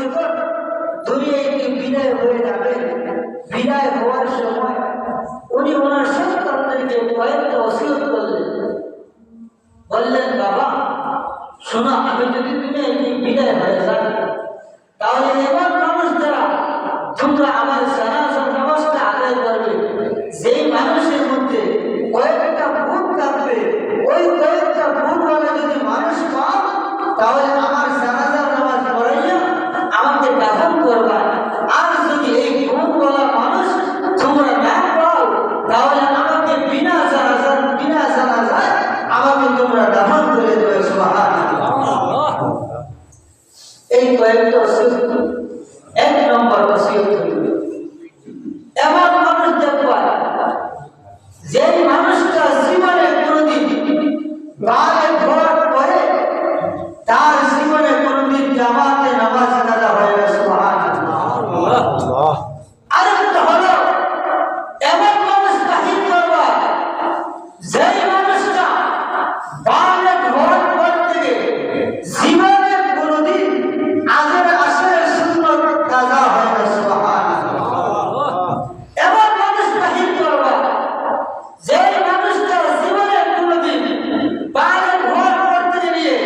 যখন দুনিয়া থেকে বিদায় হয়ে যাবে, বিদায় হওয়ার সময় উনি ওনার সন্তানদেরকে কয়েকটা ওসিয়ত করলেন। বললেন, বাবা শোনো, আমি যদি দুনিয়া থেকে বিদায় হয়ে যাই, তাহলে এমন মানুষ দ্বারা তোমরা আমার জানাজার নামাজটা আদায় করবে যেই মানুষের মধ্যে কয়েকটা ভুল থাকবে। ওই কয়েকটা ভুলওয়ালা যদি মানুষ পাও, তাহলে আমার জানাজার নামাজ পড়াইয়া আমাকে দাফন করবা। আর যদি এই ভুলওয়ালা মানুষ তোমরা না পাও, তাহলে আমাকে বিনা জানাজায় আমাকে তোমরা দাফন করে দেবে। সুবহানাল্লাহ। এই কয়েকটা ওসিয়ত, এক নম্বর ওসিয়ত হইল এমন মানুষ দেখবা যে মানুষটা জীবনে কোনদিন বারে ভোর করে তার জীবনে কোনদিন জামাতে নামাজ কাজা হয় না। সুবহানাল্লাহ। আরেকটা হলো এমন মানুষ বাহির করবা যে মানুষটা বারে ভোর করতে জীবনে কোনদিন আজের আসরের সুন্নত কাজা হয় না। সুবহানাল্লাহ। এমন মানুষ বাহির করবা যে মানুষটা জীবনে কোনদিন বারে ভোর করতে গিয়ে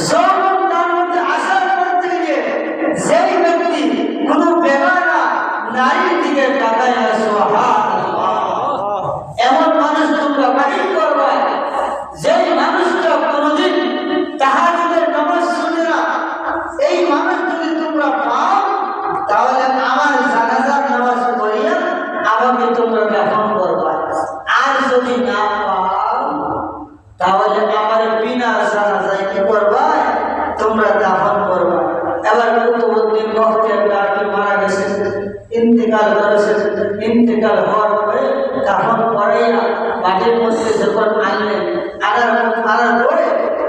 যখন তার মধ্যে আসার করতে গিয়ে যেই ব্যক্তি কোন বেগানা নারীর দিকে তাকায় না। সুবহানাল্লাহ। এমন মানুষ তোমরা বাহির করবা যেই মানুষটা কোনদিন তাহাজ্জুদের নামাজ শুনে না। এই মানুষ যদি তোমরা পাও, তাহলে আমার জানাজার নামাজ পড়িয়া আমাকে তোমরা দাফন করবা। আর যদি না পাও, তাহলে আমার বিনা জানাজায় কি করবা, তোমরা দাফন করবা। এবার কুতুবউদ্দিন বখতিয়ার কাকি মারা গেছেন, ইন্তেকাল করেছেন। ইন্তেকাল হওয়ার পরে দাফন করাইয়া মাটির মধ্যে যখন আনলেন, আনার পরে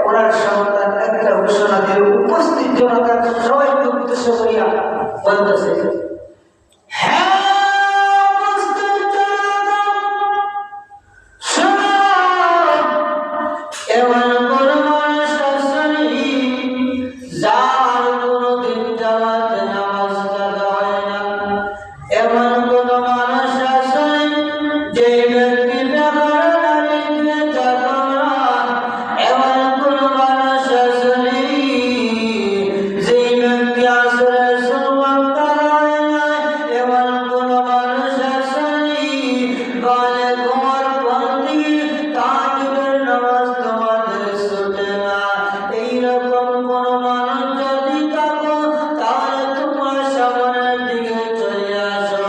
ওনার সন্তান একটা ঘোষণা দিয়ে উপস্থিত জনতা সবাইকে উদ্দেশ্য করিয়া বলতেছে, হ্যাঁ উপস্থিত জনতা, শোনো, এমন কোন মানুষ আসেনি যার কোনদিন জামাতে নামাজ কাজা হয় না। এমন কোন মানুষ আসেনি যে ব্যক্তি বেগানা নারীর দিকে তাকায় না। এমন কোন মানুষ আসেনি যে ব্যক্তি আসরের সুন্নত কাজা হয় না। এমন কোন মানুষ আসেনি গালে ঘুমার বন্দি তাহাজ্জুদের নামাজ তোমাদের ছুটে না। এইরকম কোন মানুষ যদি থাকো, তাহলে তোমার সামনের দিকে চলে আসো,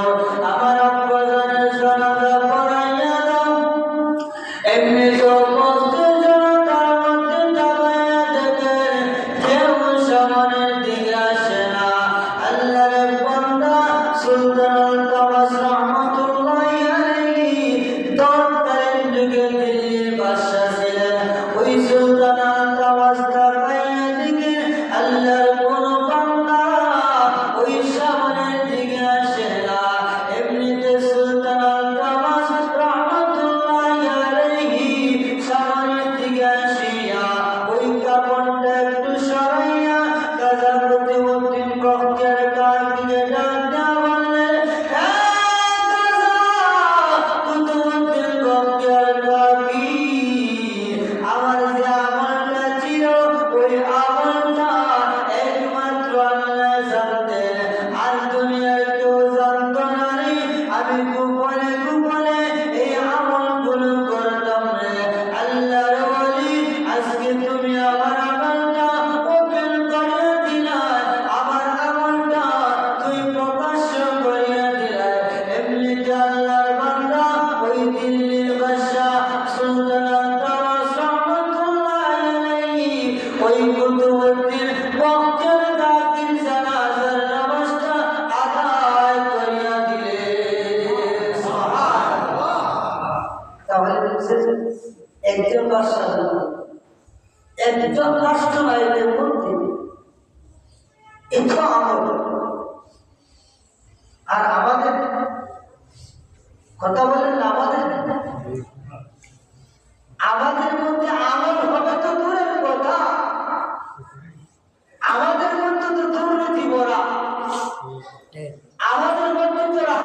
আমার আব্বাজানের জানাজা পড়াইয়া দাও। এমনি সমস্ত জনতার মধ্যে তাকাইয়া দেখে কেউ সামনের দিকে আসে না। আল্লাহর এক বান্দা সুলতানুল তাওয়াস রহমাতুল্লাহি আলাইহি তৎকালীন যুগে দিল্লির বাদশা ছিলেন। ওই সুলতানুল তাওয়াস তাকাইয়া দেখে আল্লাহর কোন বান্দা ওই সামনের দিকে আসে না। এমনিতে সুলতানুল তাওয়াস রহমাতুল্লাহি আলাইহি সামনের দিকে আসিয়া ওই কাপড়টা একটু সরাইয়া কাজা কুতুবউদ্দিন বখতিয়ার কাকিকে ডাক দেয়া বললেন, হ্যাঁ কাজা কুতুবউদ্দিন বখতিয়ার কাকি, আমার যে আমলটা ছিল ওই আমলটা একমাত্র আল্লাহ জানতেন, আর দুনিয়ার কেউ জানত না রে। আমি গোপনে গোপনে এই আমলগুলো করতাম রে। আল্লাহর ওলি, আজকে তুমি আমার আমলটা ওপেন করিয়া দিলা, আমার আমলটা তুই প্রকাশ্য করিয়া দিলা। এমনিতে আল্লাহর বান্দা ওই দিল্লির বাদশা সুলতানুল তাওয়াস রহমাতুল্লাহি আলাইহি ওই কুতুবউদ্দিন বখতিয়ার কাকির জানাজার নামাজটা আদায় করিয়া দিলেন। সুবহানাল্লাহ। তাহলে বুঝছেন, একজন বাদশা একজন রাষ্ট্রনায়কের মধ্যে এত আমল। আর আমাদের কথা বলেন, আমাদের মধ্যে আমল হবে তো দূরের কথা, আমাদের মধ্যে তো দুর্নীতি ভরা। আমাদের মধ্যে